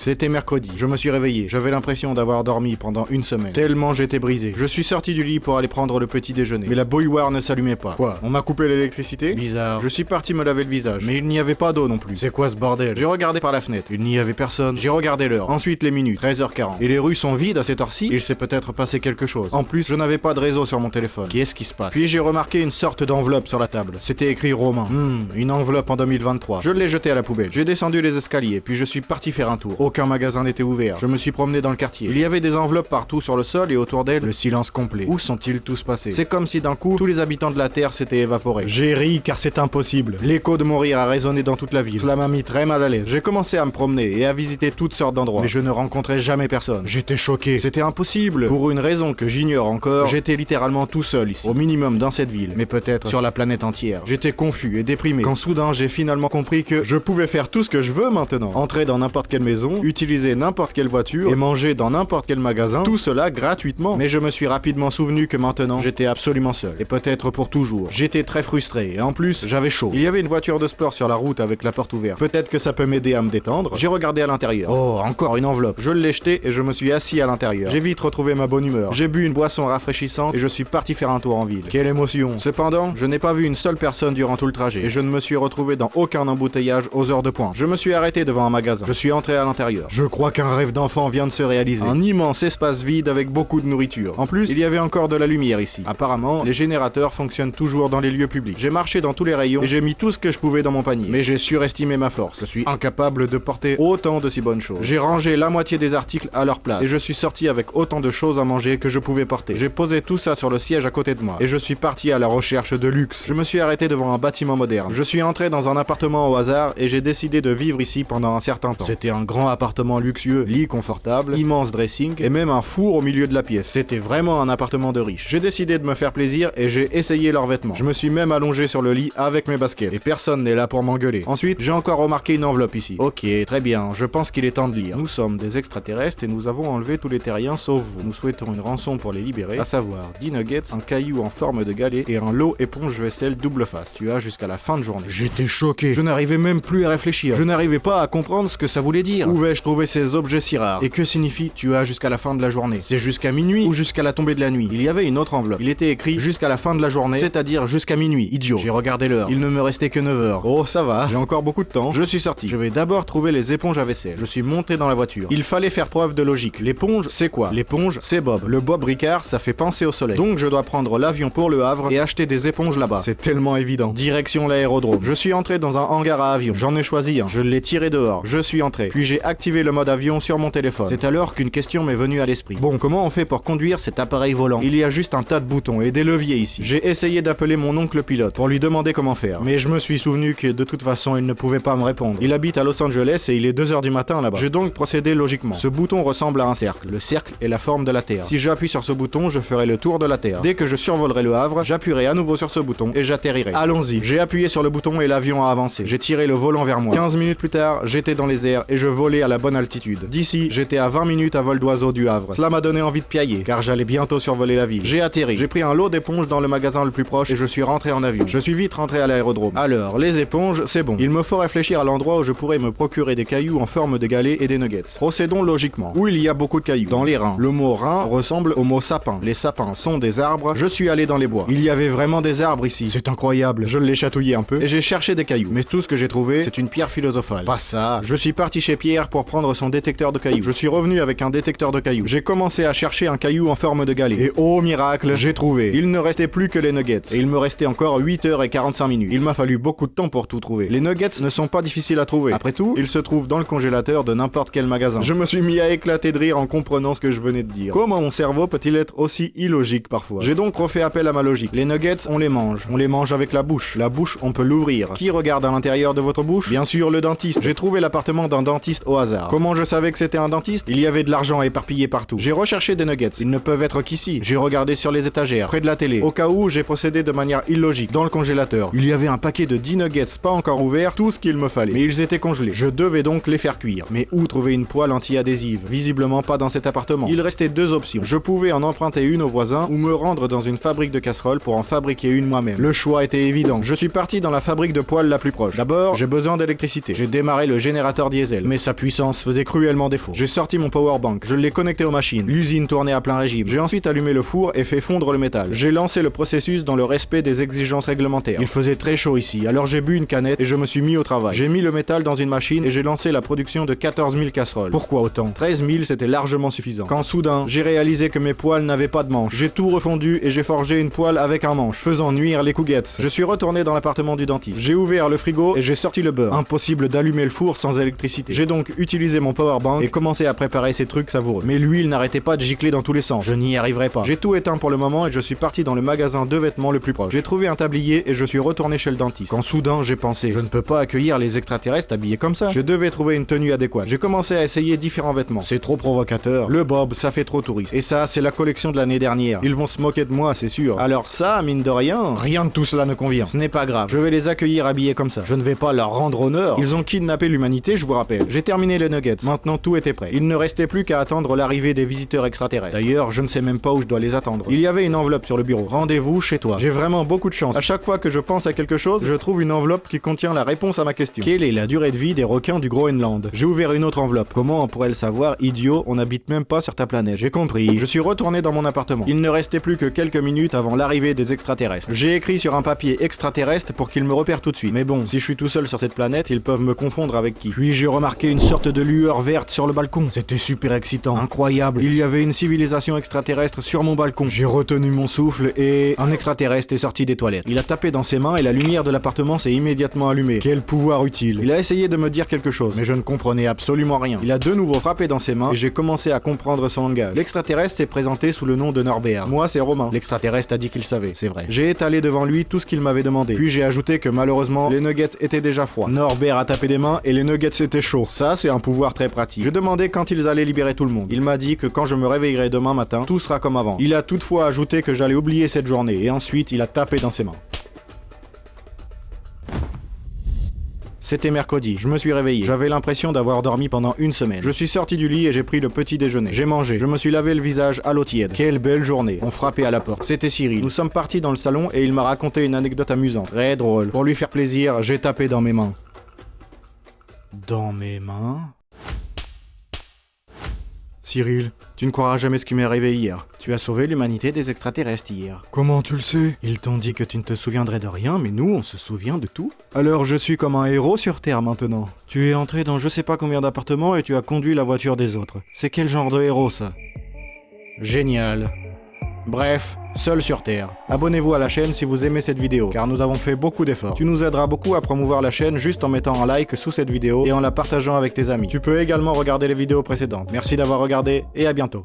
C'était mercredi, je me suis réveillé, j'avais l'impression d'avoir dormi pendant une semaine, tellement j'étais brisé. Je suis sorti du lit pour aller prendre le petit déjeuner, mais la bouilloire ne s'allumait pas. Quoi? On m'a coupé l'électricité? Bizarre. Je suis parti me laver le visage, mais il n'y avait pas d'eau non plus. C'est quoi ce bordel? J'ai regardé par la fenêtre, il n'y avait personne. J'ai regardé l'heure, ensuite les minutes, 13h40. Et les rues sont vides à cette heure-ci? Il s'est peut-être passé quelque chose. En plus, je n'avais pas de réseau sur mon téléphone. Qu'est-ce qui se passe? Puis j'ai remarqué une sorte d'enveloppe sur la table. C'était écrit Romain. Une enveloppe en 2023. Je l'ai jetée à la poubelle. J'ai descendu les escaliers, puis je suis parti faire un tour. Aucun magasin n'était ouvert. Je me suis promené dans le quartier. Il y avait des enveloppes partout sur le sol et autour d'elles, le silence complet. Où sont-ils tous passés? C'est comme si d'un coup, tous les habitants de la Terre s'étaient évaporés. J'ai ri car c'est impossible. L'écho de mon rire a résonné dans toute la ville. Cela m'a mis très mal à l'aise. J'ai commencé à me promener et à visiter toutes sortes d'endroits. Mais je ne rencontrais jamais personne. J'étais choqué. C'était impossible. Pour une raison que j'ignore encore, j'étais littéralement tout seul ici. Au minimum dans cette ville, mais peut-être sur la planète entière. J'étais confus et déprimé. Quand soudain, j'ai finalement compris que je pouvais faire tout ce que je veux maintenant. Entrer dans n'importe quelle maison, utiliser n'importe quelle voiture et manger dans n'importe quel magasin, tout cela gratuitement. Mais je me suis rapidement souvenu que maintenant, j'étais absolument seul. Et peut-être pour toujours. J'étais très frustré et en plus, j'avais chaud. Il y avait une voiture de sport sur la route avec la porte ouverte. Peut-être que ça peut m'aider à me détendre. J'ai regardé à l'intérieur. Oh, encore une enveloppe. Je l'ai jetée et je me suis assis à l'intérieur. J'ai vite retrouvé ma bonne humeur. J'ai bu une boisson rafraîchissante et je suis parti faire un tour en ville. Quelle émotion. Cependant, je n'ai pas vu une seule personne durant tout le trajet et je ne me suis retrouvé dans aucun embouteillage aux heures de pointe. Je me suis arrêté devant un magasin. Je suis entré à l'intérieur. Je crois qu'un rêve d'enfant vient de se réaliser. Un immense espace vide avec beaucoup de nourriture. En plus, il y avait encore de la lumière ici. Apparemment, les générateurs fonctionnent toujours dans les lieux publics. J'ai marché dans tous les rayons et j'ai mis tout ce que je pouvais dans mon panier. Mais j'ai surestimé ma force. Je suis incapable de porter autant de si bonnes choses. J'ai rangé la moitié des articles à leur place et je suis sorti avec autant de choses à manger que je pouvais porter. J'ai posé tout ça sur le siège à côté de moi et je suis parti à la recherche de luxe. Je me suis arrêté devant un bâtiment moderne. Je suis entré dans un appartement au hasard et j'ai décidé de vivre ici pendant un certain temps. C'était un grand appartement luxueux, lit confortable, immense dressing et même un four au milieu de la pièce. C'était vraiment un appartement de riche. J'ai décidé de me faire plaisir et j'ai essayé leurs vêtements. Je me suis même allongé sur le lit avec mes baskets et personne n'est là pour m'engueuler. Ensuite, j'ai encore remarqué une enveloppe ici. Ok, très bien, je pense qu'il est temps de lire. Nous sommes des extraterrestres et nous avons enlevé tous les terriens sauf vous. Nous souhaitons une rançon pour les libérer, à savoir 10 nuggets, un caillou en forme de galet et un lot éponge vaisselle double face. Tu as jusqu'à la fin de journée. J'étais choqué. Je n'arrivais même plus à réfléchir. Je n'arrivais pas à comprendre ce que ça voulait dire. Où vais-je trouver ces objets si rares? Et que signifie tu as jusqu'à la fin de la journée? C'est jusqu'à minuit ou jusqu'à la tombée de la nuit? Il y avait une autre enveloppe. Il était écrit jusqu'à la fin de la journée, c'est-à-dire jusqu'à minuit. Idiot. J'ai regardé l'heure. Il ne me restait que 9 heures. Oh, ça va. J'ai encore beaucoup de temps. Je suis sorti. Je vais d'abord trouver les éponges à vaisselle. Je suis monté dans la voiture. Il fallait faire preuve de logique. L'éponge, c'est quoi? L'éponge, c'est Bob. Le Bob Ricard, ça fait penser au soleil. Donc je dois prendre l'avion pour le Havre et acheter des éponges là-bas. C'est tellement évident. Direction l'aérodrome. Je suis entré dans un hangar à avion. J'en ai choisi un. Je l'ai tiré dehors. Je suis entré. Puis j'ai activé le mode avion sur mon téléphone. C'est alors qu'une question m'est venue à l'esprit. Bon, comment on fait pour conduire cet appareil volant? Il y a juste un tas de boutons et des leviers ici. J'ai essayé d'appeler mon oncle pilote pour lui demander comment faire. Mais je me suis souvenu que de toute façon, il ne pouvait pas me répondre. Il habite à Los Angeles et il est 2h du matin là-bas. J'ai donc procédé logiquement. Ce bouton ressemble à un cercle. Le cercle est la forme de la Terre. Si j'appuie sur ce bouton, je ferai le tour de la Terre. Dès que je survolerai le Havre, j'appuierai à nouveau sur ce bouton et j'atterrirai. Allons-y. J'ai appuyé sur le bouton et l'avion a avancé. J'ai tiré le volant vers moi. 15 minutes plus tard, j'étais dans les airs et je volais à la bonne altitude. D'ici, j'étais à 20 minutes à vol d'oiseau du Havre. Cela m'a donné envie de piailler, car j'allais bientôt survoler la ville. J'ai atterri. J'ai pris un lot d'éponges dans le magasin le plus proche et je suis rentré en avion. Je suis vite rentré à l'aérodrome. Alors, les éponges, c'est bon. Il me faut réfléchir à l'endroit où je pourrais me procurer des cailloux en forme de galets et des nuggets. Procédons logiquement. Où il y a beaucoup de cailloux? Dans les reins. Le mot rein ressemble au mot sapin. Les sapins sont des arbres. Je suis allé dans les bois. Il y avait vraiment des arbres ici. C'est incroyable. Je l'ai chatouillé un peu et j'ai cherché des cailloux. Mais tout ce que j'ai trouvé, c'est une pierre philosophale. Pas ça. Je suis parti chez Pierre pour prendre son détecteur de cailloux. Je suis revenu avec un détecteur de cailloux. J'ai commencé à chercher un caillou en forme de galet. Et oh miracle, j'ai trouvé. Il ne restait plus que les nuggets. Et il me restait encore 8h45 minutes. Il m'a fallu beaucoup de temps pour tout trouver. Les nuggets ne sont pas difficiles à trouver. Après tout, ils se trouvent dans le congélateur de n'importe quel magasin. Je me suis mis à éclater de rire en comprenant ce que je venais de dire. Comment mon cerveau peut-il être aussi illogique parfois? J'ai donc refait appel à ma logique. Les nuggets, on les mange. On les mange avec la bouche. La bouche, on peut l'ouvrir. Qui regarde à l'intérieur de votre bouche? Bien sûr, le dentiste. J'ai trouvé l'appartement d'un dentiste au hasard. Comment je savais que c'était un dentiste? Il y avait de l'argent éparpillé partout. J'ai recherché des nuggets. Ils ne peuvent être qu'ici. J'ai regardé sur les étagères, près de la télé. Au cas où, j'ai procédé de manière illogique. Dans le congélateur, il y avait un paquet de 10 nuggets pas encore ouverts, tout ce qu'il me fallait. Mais ils étaient congelés. Je devais donc les faire cuire. Mais où trouver une poêle anti-adhésive? Visiblement pas dans cet appartement. Il restait deux options. Je pouvais en emprunter une au voisin ou me rendre dans une fabrique de casseroles pour en fabriquer une moi-même. Le choix était évident. Je suis parti dans la fabrique de poêles la plus proche. D'abord, j'ai besoin d'électricité. J'ai démarré le générateur diesel. Mais sa puissance puissance faisait cruellement défaut. J'ai sorti mon powerbank, je l'ai connecté aux machines. L'usine tournait à plein régime. J'ai ensuite allumé le four et fait fondre le métal. J'ai lancé le processus dans le respect des exigences réglementaires. Il faisait très chaud ici, alors j'ai bu une canette et je me suis mis au travail. J'ai mis le métal dans une machine et j'ai lancé la production de 14 000 casseroles. Pourquoi autant? 13 000 c'était largement suffisant. Quand soudain, j'ai réalisé que mes poêles n'avaient pas de manche. J'ai tout refondu et j'ai forgé une poêle avec un manche, faisant nuire les couguettes. Je suis retourné dans l'appartement du dentiste. J'ai ouvert le frigo et j'ai sorti le beurre. Impossible d'allumer le four sans électricité. J'ai donc utilisé mon powerbank et commencé à préparer ces trucs savoureux. Mais l'huile n'arrêtait pas de gicler dans tous les sens. Je n'y arriverai pas. J'ai tout éteint pour le moment et je suis parti dans le magasin de vêtements le plus proche. J'ai trouvé un tablier et je suis retourné chez le dentiste. Quand soudain, j'ai pensé, je ne peux pas accueillir les extraterrestres habillés comme ça. Je devais trouver une tenue adéquate. J'ai commencé à essayer différents vêtements. C'est trop provocateur. Le bob, ça fait trop touriste. Et ça, c'est la collection de l'année dernière. Ils vont se moquer de moi, c'est sûr. Alors ça, mine de rien de tout cela ne convient. Ce n'est pas grave. Je vais les accueillir habillés comme ça. Je ne vais pas leur rendre honneur. Ils ont kidnappé l'humanité, je vous rappelle. J'ai terminé les nuggets. Maintenant, tout était prêt. Il ne restait plus qu'à attendre l'arrivée des visiteurs extraterrestres. D'ailleurs, je ne sais même pas où je dois les attendre. Il y avait une enveloppe sur le bureau. Rendez-vous chez toi. J'ai vraiment beaucoup de chance. À chaque fois que je pense à quelque chose, je trouve une enveloppe qui contient la réponse à ma question. Quelle est la durée de vie des requins du Groenland? J'ai ouvert une autre enveloppe. Comment on pourrait le savoir, idiot? On n'habite même pas sur ta planète. J'ai compris. Je suis retourné dans mon appartement. Il ne restait plus que quelques minutes avant l'arrivée des extraterrestres. J'ai écrit sur un papier extraterrestre pour qu'ils me repèrent tout de suite. Mais bon, si je suis tout seul sur cette planète, ils peuvent me confondre avec qui? Puis j'ai remarqué une sorte de lueur verte sur le balcon. C'était super excitant, incroyable. Il y avait une civilisation extraterrestre sur mon balcon. J'ai retenu mon souffle et un extraterrestre est sorti des toilettes. Il a tapé dans ses mains et la lumière de l'appartement s'est immédiatement allumée. Quel pouvoir utile. Il a essayé de me dire quelque chose, mais je ne comprenais absolument rien. Il a de nouveau frappé dans ses mains et j'ai commencé à comprendre son langage. L'extraterrestre s'est présenté sous le nom de Norbert. Moi, c'est Romain. L'extraterrestre a dit qu'il savait, c'est vrai. J'ai étalé devant lui tout ce qu'il m'avait demandé. Puis j'ai ajouté que malheureusement, les nuggets étaient déjà froids. Norbert a tapé des mains et les nuggets étaient chauds. Ça, c'est un pouvoir très pratique. Je demandais quand ils allaient libérer tout le monde. Il m'a dit que quand je me réveillerai demain matin, tout sera comme avant. Il a toutefois ajouté que j'allais oublier cette journée et ensuite il a tapé dans ses mains. C'était mercredi, je me suis réveillé. J'avais l'impression d'avoir dormi pendant une semaine. Je suis sorti du lit et j'ai pris le petit déjeuner. J'ai mangé, je me suis lavé le visage à l'eau tiède. Quelle belle journée. On frappait à la porte. C'était Cyril. Nous sommes partis dans le salon et il m'a raconté une anecdote amusante. Très drôle. Pour lui faire plaisir, j'ai tapé dans mes mains. Dans mes mains? Cyril, tu ne croiras jamais ce qui m'est arrivé hier. Tu as sauvé l'humanité des extraterrestres hier. Comment tu le sais? Ils t'ont dit que tu ne te souviendrais de rien, mais nous, on se souvient de tout. Alors je suis comme un héros sur Terre maintenant. Tu es entré dans je sais pas combien d'appartements et tu as conduit la voiture des autres. C'est quel genre de héros, ça? Génial. Bref, seul sur Terre. Abonnez-vous à la chaîne si vous aimez cette vidéo, car nous avons fait beaucoup d'efforts. Tu nous aideras beaucoup à promouvoir la chaîne juste en mettant un like sous cette vidéo et en la partageant avec tes amis. Tu peux également regarder les vidéos précédentes. Merci d'avoir regardé et à bientôt.